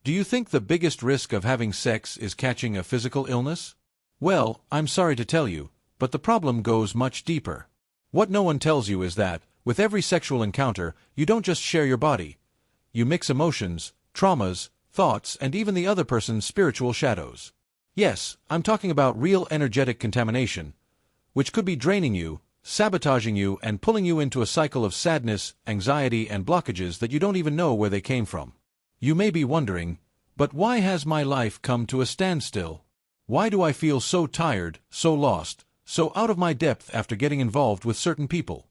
Do you think the biggest risk of having sex is catching a physical illness? Well, I'm sorry to tell you, but the problem goes much deeper. What no one tells you is that, with every sexual encounter, you don't just share your body. You mix emotions, traumas, thoughts, and even the other person's spiritual shadows. Yes, I'm talking about real energetic contamination, which could be draining you, sabotaging you, and pulling you into a cycle of sadness, anxiety, and blockages that you don't even know where they came from. You may be wondering, but why has my life come to a standstill? Why do I feel so tired, so lost, so out of my depth after getting involved with certain people?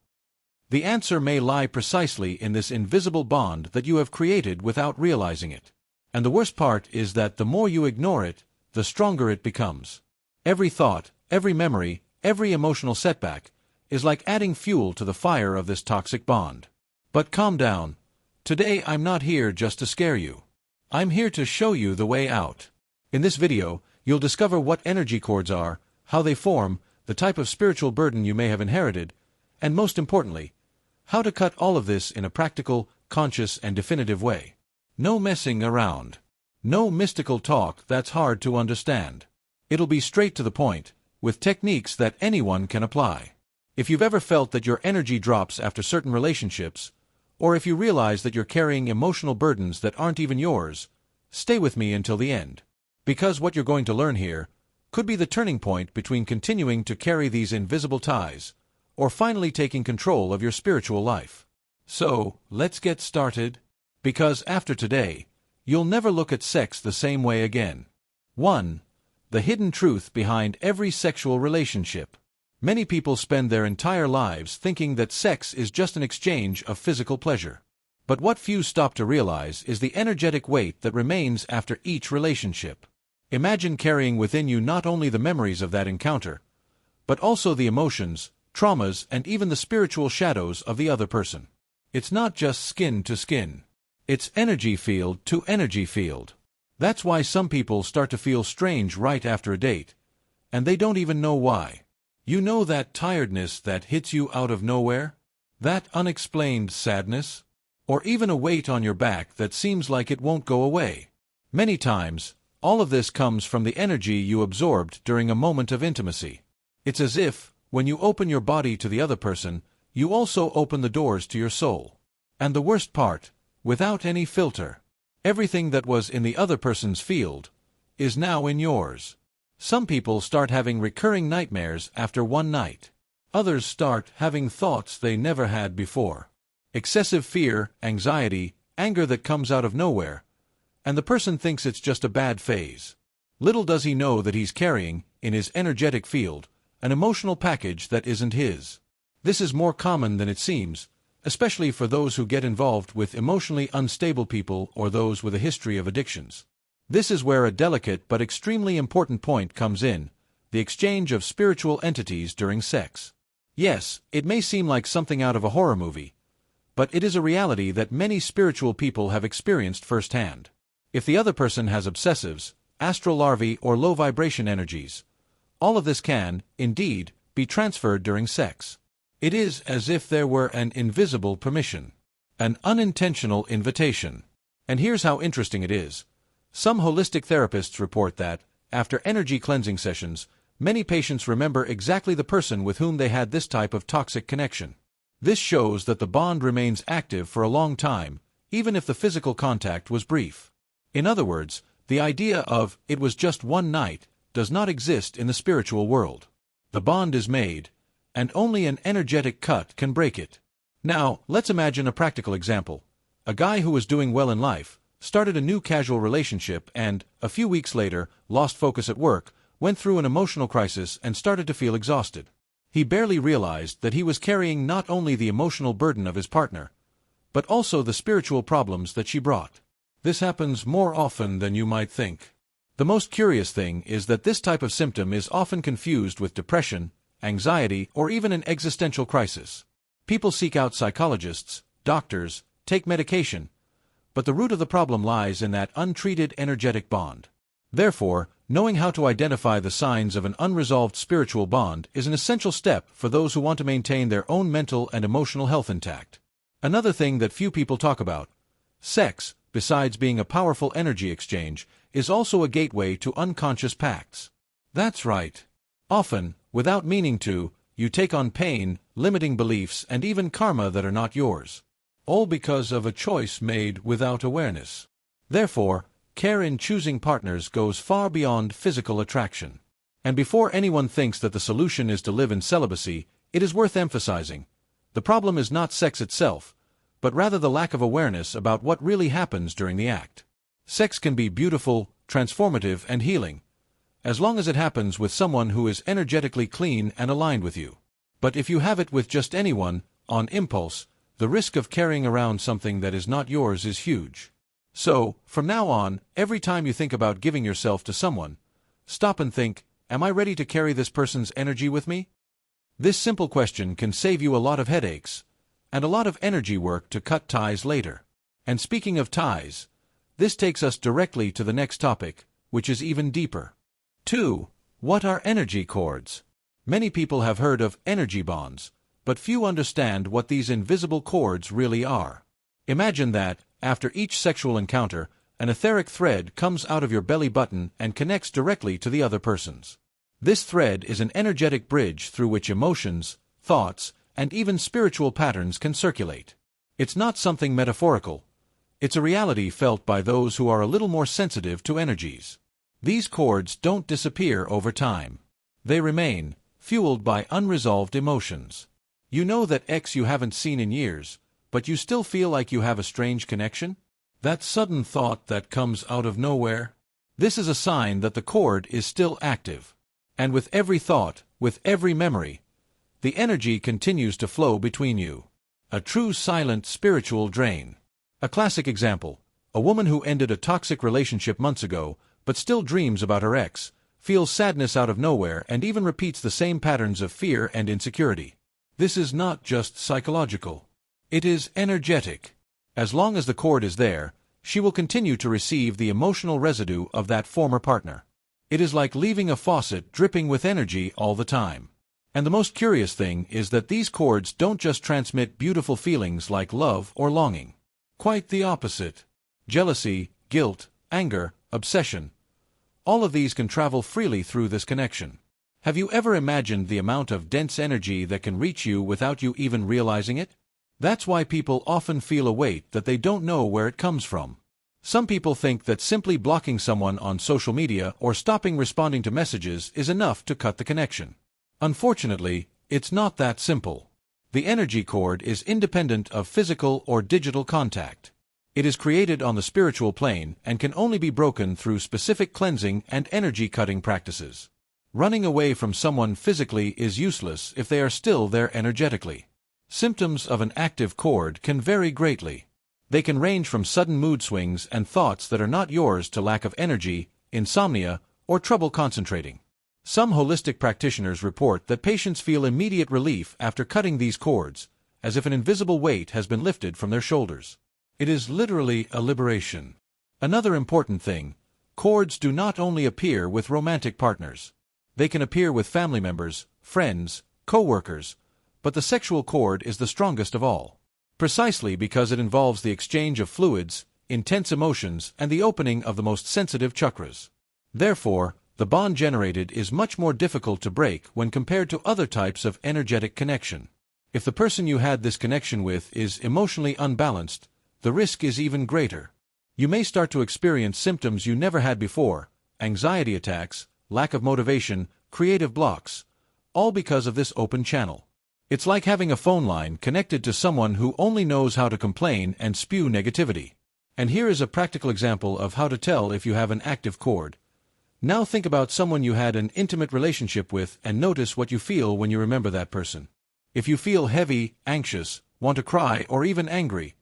The answer may lie precisely in this invisible bond that you have created without realizing it. And the worst part is that the more you ignore it, the stronger it becomes. Every thought, every memory, every emotional setback is like adding fuel to the fire of this toxic bond. But calm down. Today I'm not here just to scare you. I'm here to show you the way out. In this video, you'll discover what energy cords are, how they form, the type of spiritual burden you may have inherited, and most importantly, how to cut all of this in a practical, conscious, and definitive way. No messing around. No mystical talk that's hard to understand. It'll be straight to the point, with techniques that anyone can apply. If you've ever felt that your energy drops after certain relationships, or if you realize that you're carrying emotional burdens that aren't even yours, stay with me until the end. Because what you're going to learn here could be the turning point between continuing to carry these invisible ties, or finally taking control of your spiritual life. So, let's get started. Because after today, you'll never look at sex the same way again. 1. The hidden truth behind every sexual relationship. Many people spend their entire lives thinking that sex is just an exchange of physical pleasure. But what few stop to realize is the energetic weight that remains after each relationship. Imagine carrying within you not only the memories of that encounter, but also the emotions, traumas, and even the spiritual shadows of the other person. It's not just skin to skin. It's energy field to energy field. That's why some people start to feel strange right after a date, and they don't even know why. You know that tiredness that hits you out of nowhere? That unexplained sadness? Or even a weight on your back that seems like it won't go away? Many times, all of this comes from the energy you absorbed during a moment of intimacy. It's as if, when you open your body to the other person, you also open the doors to your soul. And the worst part, without any filter, everything that was in the other person's field is now in yours. Some people start having recurring nightmares after one night. Others start having thoughts they never had before. Excessive fear, anxiety, anger that comes out of nowhere, and the person thinks it's just a bad phase. Little does he know that he's carrying, in his energetic field, an emotional package that isn't his. This is more common than it seems, especially for those who get involved with emotionally unstable people or those with a history of addictions. This is where a delicate but extremely important point comes in, the exchange of spiritual entities during sex. Yes, it may seem like something out of a horror movie, but it is a reality that many spiritual people have experienced firsthand. If the other person has obsessives, astral larvae, or low-vibration energies, all of this can, indeed, be transferred during sex. It is as if there were an invisible permission, an unintentional invitation. And here's how interesting it is. Some holistic therapists report that, after energy cleansing sessions, many patients remember exactly the person with whom they had this type of toxic connection. This shows that the bond remains active for a long time, even if the physical contact was brief. In other words, the idea of "it was just one night" does not exist in the spiritual world. The bond is made, and only an energetic cut can break it. Now, let's imagine a practical example. A guy who was doing well in life started a new casual relationship and, a few weeks later, lost focus at work, went through an emotional crisis, and started to feel exhausted. He barely realized that he was carrying not only the emotional burden of his partner, but also the spiritual problems that she brought. This happens more often than you might think. The most curious thing is that this type of symptom is often confused with depression, anxiety, or even an existential crisis. People seek out psychologists, doctors, take medication, but the root of the problem lies in that untreated energetic bond. Therefore, knowing how to identify the signs of an unresolved spiritual bond is an essential step for those who want to maintain their own mental and emotional health intact. Another thing that few people talk about: sex besides being a powerful energy exchange, is also a gateway to unconscious pacts. That's right. Often, without meaning to, you take on pain, limiting beliefs, and even karma that are not yours. All because of a choice made without awareness. Therefore, care in choosing partners goes far beyond physical attraction. And before anyone thinks that the solution is to live in celibacy, it is worth emphasizing, the problem is not sex itself, but rather the lack of awareness about what really happens during the act. Sex can be beautiful, transformative, and healing, as long as it happens with someone who is energetically clean and aligned with you. But if you have it with just anyone, on impulse, the risk of carrying around something that is not yours is huge. So, from now on, every time you think about giving yourself to someone, stop and think, am I ready to carry this person's energy with me? This simple question can save you a lot of headaches, and a lot of energy work to cut ties later. And speaking of ties, this takes us directly to the next topic, which is even deeper. 2. What are energy cords? Many people have heard of energy bonds, but few understand what these invisible cords really are. Imagine that, after each sexual encounter, an etheric thread comes out of your belly button and connects directly to the other person's. This thread is an energetic bridge through which emotions, thoughts, and even spiritual patterns can circulate. It's not something metaphorical. It's a reality felt by those who are a little more sensitive to energies. These cords don't disappear over time. They remain, fueled by unresolved emotions. You know that ex you haven't seen in years, but you still feel like you have a strange connection? That sudden thought that comes out of nowhere? This is a sign that the cord is still active. And with every thought, with every memory, the energy continues to flow between you. A true silent spiritual drain. A classic example, a woman who ended a toxic relationship months ago, but still dreams about her ex, feels sadness out of nowhere and even repeats the same patterns of fear and insecurity. This is not just psychological. It is energetic. As long as the cord is there, she will continue to receive the emotional residue of that former partner. It is like leaving a faucet dripping with energy all the time. And the most curious thing is that these cords don't just transmit beautiful feelings like love or longing. Quite the opposite. Jealousy, guilt, anger, obsession. All of these can travel freely through this connection. Have you ever imagined the amount of dense energy that can reach you without you even realizing it? That's why people often feel a weight that they don't know where it comes from. Some people think that simply blocking someone on social media or stopping responding to messages is enough to cut the connection. Unfortunately, it's not that simple. The energy cord is independent of physical or digital contact. It is created on the spiritual plane and can only be broken through specific cleansing and energy-cutting practices. Running away from someone physically is useless if they are still there energetically. Symptoms of an active cord can vary greatly. They can range from sudden mood swings and thoughts that are not yours to lack of energy, insomnia, or trouble concentrating. Some holistic practitioners report that patients feel immediate relief after cutting these cords, as if an invisible weight has been lifted from their shoulders. It is literally a liberation. Another important thing, cords do not only appear with romantic partners. They can appear with family members, friends, co-workers, but the sexual cord is the strongest of all. Precisely because it involves the exchange of fluids, intense emotions, and the opening of the most sensitive chakras. Therefore, the bond generated is much more difficult to break when compared to other types of energetic connection. If the person you had this connection with is emotionally unbalanced, the risk is even greater. You may start to experience symptoms you never had before, anxiety attacks, lack of motivation, creative blocks, all because of this open channel. It's like having a phone line connected to someone who only knows how to complain and spew negativity. And here is a practical example of how to tell if you have an active cord. Now think about someone you had an intimate relationship with and notice what you feel when you remember that person. If you feel heavy, anxious, want to cry, or even angry,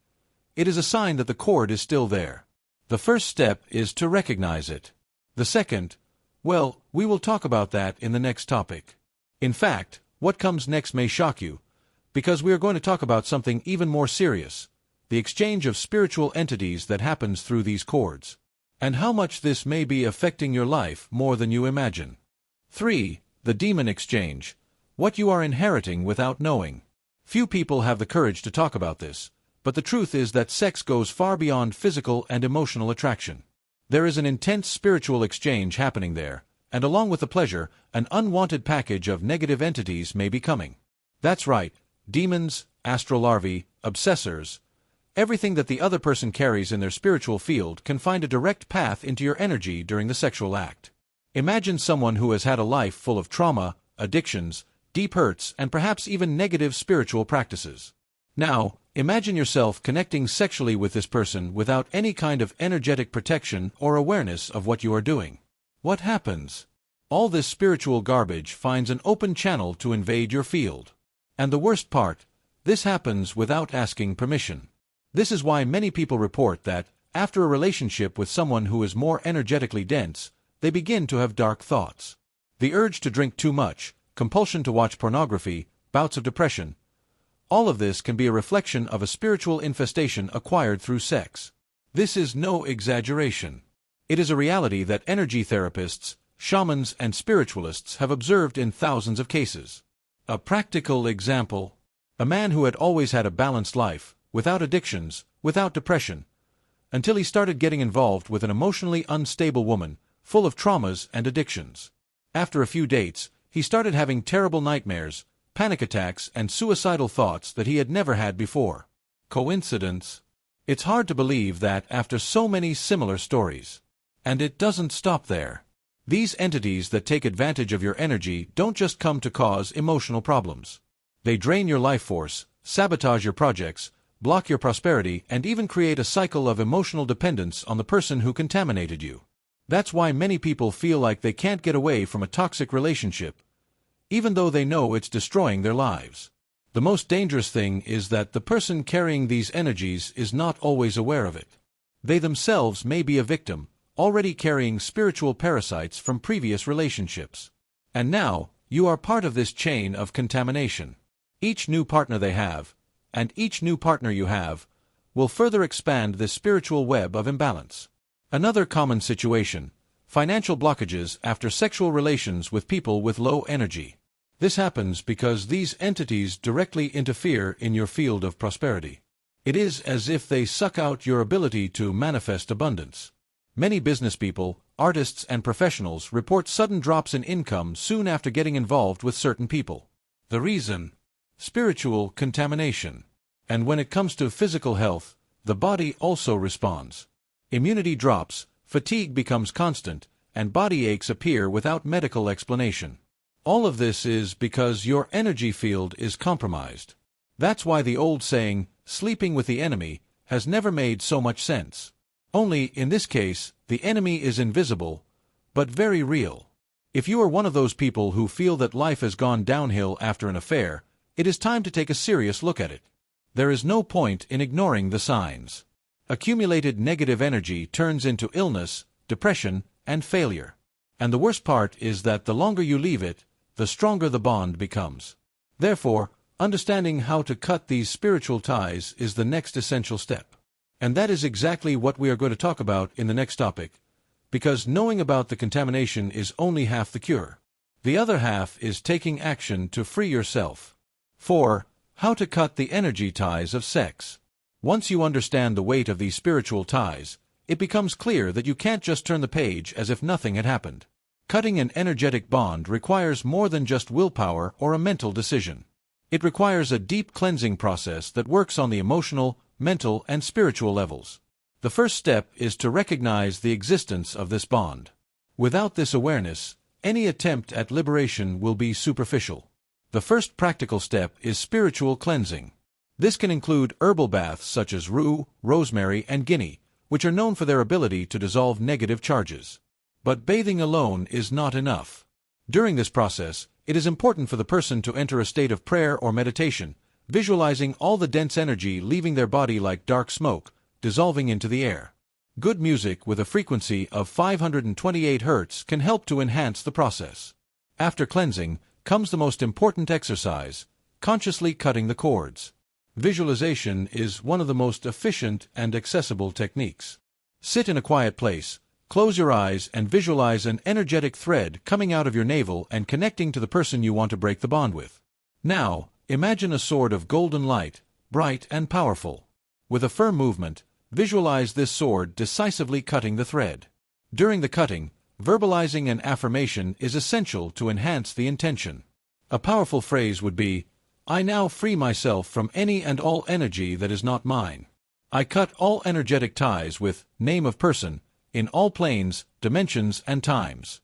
it is a sign that the cord is still there. The first step is to recognize it. The second, well, we will talk about that in the next topic. In fact, what comes next may shock you, because we are going to talk about something even more serious, the exchange of spiritual entities that happens through these cords, and how much this may be affecting your life more than you imagine. 3. The demon exchange, what you are inheriting without knowing. Few people have the courage to talk about this, But the truth is that sex goes far beyond physical and emotional attraction. There is an intense spiritual exchange happening there, and along with the pleasure, an unwanted package of negative entities may be coming. That's right, demons, astral larvae, obsessors. Everything that the other person carries in their spiritual field can find a direct path into your energy during the sexual act. Imagine someone who has had a life full of trauma, addictions, deep hurts, and perhaps even negative spiritual practices. Now, imagine yourself connecting sexually with this person without any kind of energetic protection or awareness of what you are doing. What happens? All this spiritual garbage finds an open channel to invade your field. And the worst part, this happens without asking permission. This is why many people report that, after a relationship with someone who is more energetically dense, they begin to have dark thoughts. The urge to drink too much, compulsion to watch pornography, bouts of depression. All of this can be a reflection of a spiritual infestation acquired through sex. This is no exaggeration. It is a reality that energy therapists, shamans, and spiritualists have observed in thousands of cases. A practical example: a man who had always had a balanced life, without addictions, without depression, until he started getting involved with an emotionally unstable woman, full of traumas and addictions. After a few dates, he started having terrible nightmares, panic attacks, and suicidal thoughts that he had never had before. Coincidence? It's hard to believe that after so many similar stories. And it doesn't stop there. These entities that take advantage of your energy don't just come to cause emotional problems. They drain your life force, sabotage your projects, block your prosperity, and even create a cycle of emotional dependence on the person who contaminated you. That's why many people feel like they can't get away from a toxic relationship, even though they know it's destroying their lives. The most dangerous thing is that the person carrying these energies is not always aware of it. They themselves may be a victim, already carrying spiritual parasites from previous relationships. And now, you are part of this chain of contamination. Each new partner they have, and each new partner you have, will further expand this spiritual web of imbalance. Another common situation: financial blockages after sexual relations with people with low energy. This happens because these entities directly interfere in your field of prosperity. It is as if they suck out your ability to manifest abundance. Many business people, artists, and professionals report sudden drops in income soon after getting involved with certain people. The reason? Spiritual contamination. And when it comes to physical health, the body also responds. Immunity drops, fatigue becomes constant, and body aches appear without medical explanation. All of this is because your energy field is compromised. That's why the old saying, "sleeping with the enemy," has never made so much sense. Only, in this case, the enemy is invisible, but very real. If you are one of those people who feel that life has gone downhill after an affair, it is time to take a serious look at it. There is no point in ignoring the signs. Accumulated negative energy turns into illness, depression, and failure. And the worst part is that the longer you leave it, the stronger the bond becomes. Therefore, understanding how to cut these spiritual ties is the next essential step. And that is exactly what we are going to talk about in the next topic, because knowing about the contamination is only half the cure. The other half is taking action to free yourself. 4. How to cut the energy ties of sex. Once you understand the weight of these spiritual ties, it becomes clear that you can't just turn the page as if nothing had happened. Cutting an energetic bond requires more than just willpower or a mental decision. It requires a deep cleansing process that works on the emotional, mental, and spiritual levels. The first step is to recognize the existence of this bond. Without this awareness, any attempt at liberation will be superficial. The first practical step is spiritual cleansing. This can include herbal baths such as rue, rosemary, and guinea, which are known for their ability to dissolve negative charges. But bathing alone is not enough. During this process, it is important for the person to enter a state of prayer or meditation, visualizing all the dense energy leaving their body like dark smoke, dissolving into the air. Good music with a frequency of 528 Hz can help to enhance the process. After cleansing, comes the most important exercise: consciously cutting the cords. Visualization is one of the most efficient and accessible techniques. Sit in a quiet place, close your eyes, and visualize an energetic thread coming out of your navel and connecting to the person you want to break the bond with. Now, imagine a sword of golden light, bright and powerful. With a firm movement, visualize this sword decisively cutting the thread. During the cutting, verbalizing an affirmation is essential to enhance the intention. A powerful phrase would be, "I now free myself from any and all energy that is not mine. I cut all energetic ties with name of person in all planes, dimensions, and times."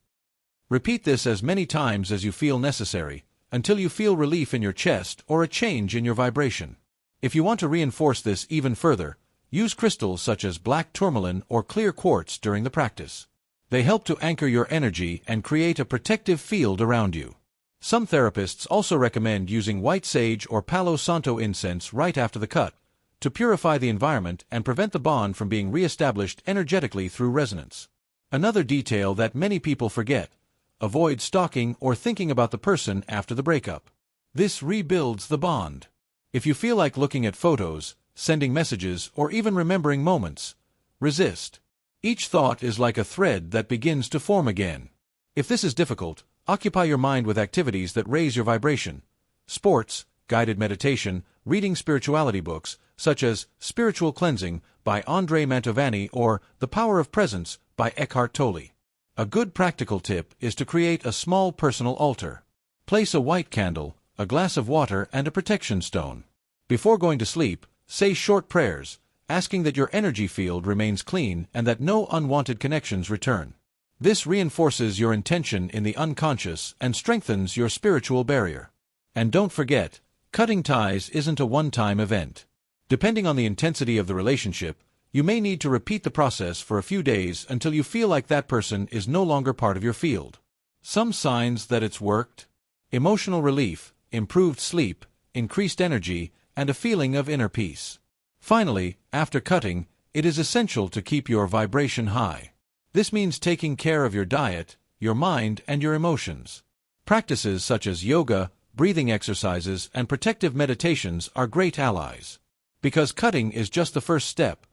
Repeat this as many times as you feel necessary, until you feel relief in your chest or a change in your vibration. If you want to reinforce this even further, use crystals such as black tourmaline or clear quartz during the practice. They help to anchor your energy and create a protective field around you. Some therapists also recommend using white sage or Palo Santo incense right after the cut, to purify the environment and prevent the bond from being re-established energetically through resonance. Another detail that many people forget: avoid stalking or thinking about the person after the breakup. This rebuilds the bond. If you feel like looking at photos, sending messages, or even remembering moments, resist. Each thought is like a thread that begins to form again. If this is difficult, occupy your mind with activities that raise your vibration. Sports, guided meditation, reading spirituality books, such as Spiritual Cleansing by Andre Mantovani or The Power of Presence by Eckhart Tolle. A good practical tip is to create a small personal altar. Place a white candle, a glass of water, and a protection stone. Before going to sleep, say short prayers, asking that your energy field remains clean and that no unwanted connections return. This reinforces your intention in the unconscious and strengthens your spiritual barrier. And don't forget, cutting ties isn't a one-time event. Depending on the intensity of the relationship, you may need to repeat the process for a few days until you feel like that person is no longer part of your field. Some signs that it's worked: emotional relief, improved sleep, increased energy, and a feeling of inner peace. Finally, after cutting, it is essential to keep your vibration high. This means taking care of your diet, your mind, and your emotions. Practices such as yoga, breathing exercises, and protective meditations are great allies. Because cutting is just the first step,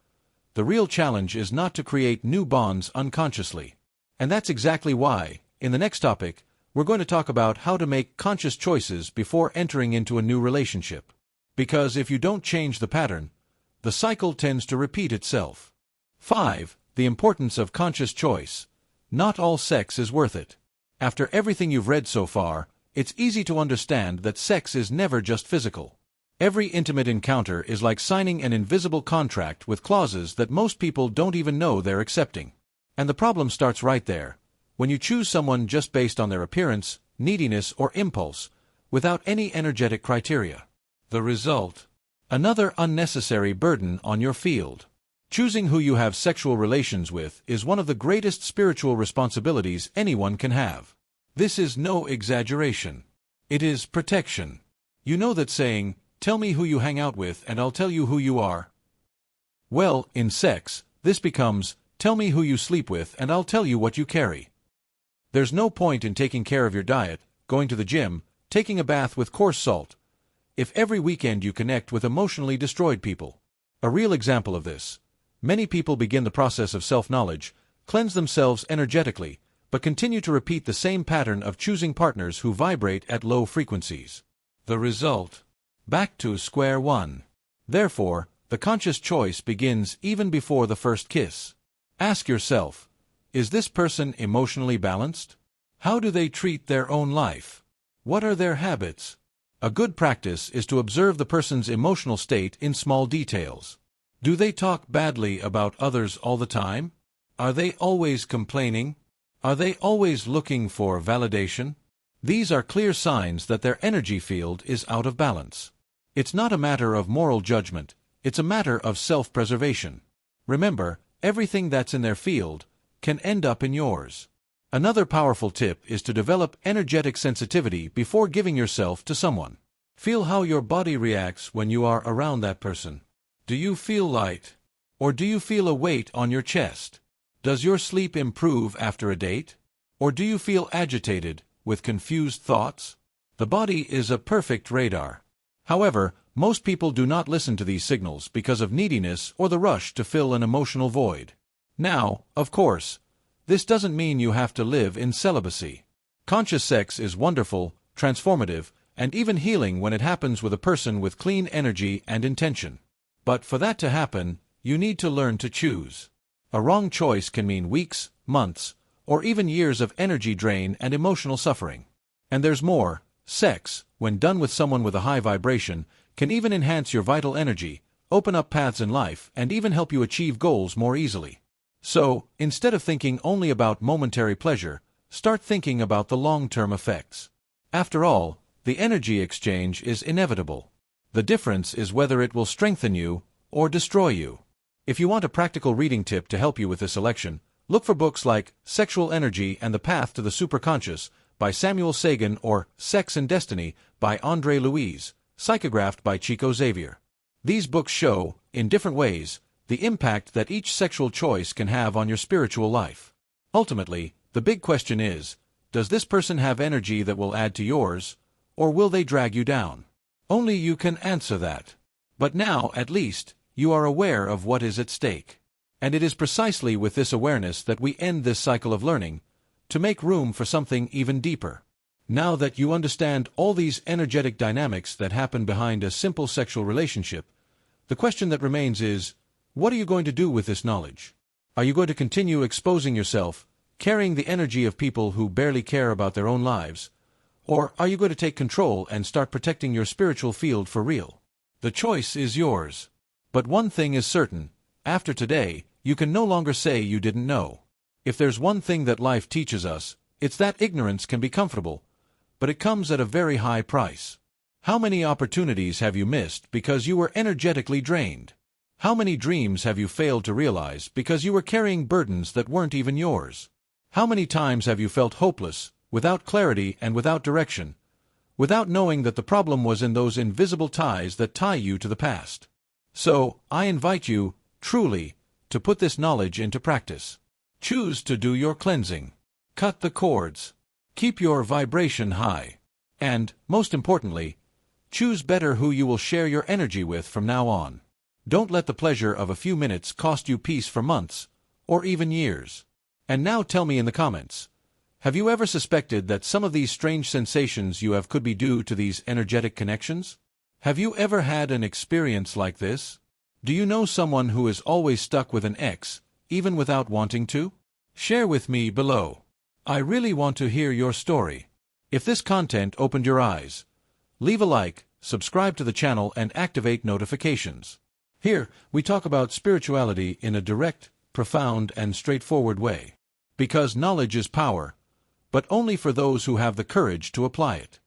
the real challenge is not to create new bonds unconsciously. And that's exactly why, in the next topic, we're going to talk about how to make conscious choices before entering into a new relationship. Because if you don't change the pattern, the cycle tends to repeat itself. 5. The importance of conscious choice. Not all sex is worth it. After everything you've read so far, it's easy to understand that sex is never just physical. Every intimate encounter is like signing an invisible contract with clauses that most people don't even know they're accepting. And the problem starts right there, when you choose someone just based on their appearance, neediness, or impulse, without any energetic criteria. The result: another unnecessary burden on your field. Choosing who you have sexual relations with is one of the greatest spiritual responsibilities anyone can have. This is no exaggeration. It is protection. You know that saying, "Tell me who you hang out with and I'll tell you who you are"? Well, in sex, this becomes, "Tell me who you sleep with and I'll tell you what you carry." There's no point in taking care of your diet, going to the gym, taking a bath with coarse salt, if every weekend you connect with emotionally destroyed people. A real example of this: many people begin the process of self-knowledge, cleanse themselves energetically, but continue to repeat the same pattern of choosing partners who vibrate at low frequencies. The result: back to square one. Therefore, the conscious choice begins even before the first kiss. Ask yourself, is this person emotionally balanced? How do they treat their own life? What are their habits? A good practice is to observe the person's emotional state in small details. Do they talk badly about others all the time? Are they always complaining? Are they always looking for validation? These are clear signs that their energy field is out of balance. It's not a matter of moral judgment, it's a matter of self-preservation. Remember, everything that's in their field can end up in yours. Another powerful tip is to develop energetic sensitivity before giving yourself to someone. Feel how your body reacts when you are around that person. Do you feel light? Or do you feel a weight on your chest? Does your sleep improve after a date? Or do you feel agitated, with confused thoughts? The body is a perfect radar. However, most people do not listen to these signals because of neediness or the rush to fill an emotional void. Now, of course, this doesn't mean you have to live in celibacy. Conscious sex is wonderful, transformative, and even healing when it happens with a person with clean energy and intention. But for that to happen, you need to learn to choose. A wrong choice can mean weeks, months, or even years of energy drain and emotional suffering. And there's more. Sex, when done with someone with a high vibration, can even enhance your vital energy, open up paths in life, and even help you achieve goals more easily. So, instead of thinking only about momentary pleasure, start thinking about the long-term effects. After all, the energy exchange is inevitable. The difference is whether it will strengthen you or destroy you. If you want a practical reading tip to help you with this selection, look for books like Sexual Energy and the Path to the Superconscious by Samuel Sagan or Sex and Destiny by André Louise, psychographed by Chico Xavier. These books show, in different ways, the impact that each sexual choice can have on your spiritual life. Ultimately, the big question is, does this person have energy that will add to yours, or will they drag you down? Only you can answer that. But now, at least, you are aware of what is at stake. And it is precisely with this awareness that we end this cycle of learning, to make room for something even deeper. Now that you understand all these energetic dynamics that happen behind a simple sexual relationship, the question that remains is, what are you going to do with this knowledge? Are you going to continue exposing yourself, carrying the energy of people who barely care about their own lives? Or are you going to take control and start protecting your spiritual field for real? The choice is yours. But one thing is certain, after today, you can no longer say you didn't know. If there's one thing that life teaches us, it's that ignorance can be comfortable, but it comes at a very high price. How many opportunities have you missed because you were energetically drained? How many dreams have you failed to realize because you were carrying burdens that weren't even yours? How many times have you felt hopeless, without clarity and without direction, without knowing that the problem was in those invisible ties that tie you to the past? So, I invite you, truly, to put this knowledge into practice. Choose to do your cleansing. Cut the cords. Keep your vibration high. And, most importantly, choose better who you will share your energy with from now on. Don't let the pleasure of a few minutes cost you peace for months, or even years. And now tell me in the comments, have you ever suspected that some of these strange sensations you have could be due to these energetic connections? Have you ever had an experience like this? Do you know someone who is always stuck with an ex, even without wanting to? Share with me below. I really want to hear your story. If this content opened your eyes, leave a like, subscribe to the channel and activate notifications. Here, we talk about spirituality in a direct, profound and straightforward way. Because knowledge is power, but only for those who have the courage to apply it.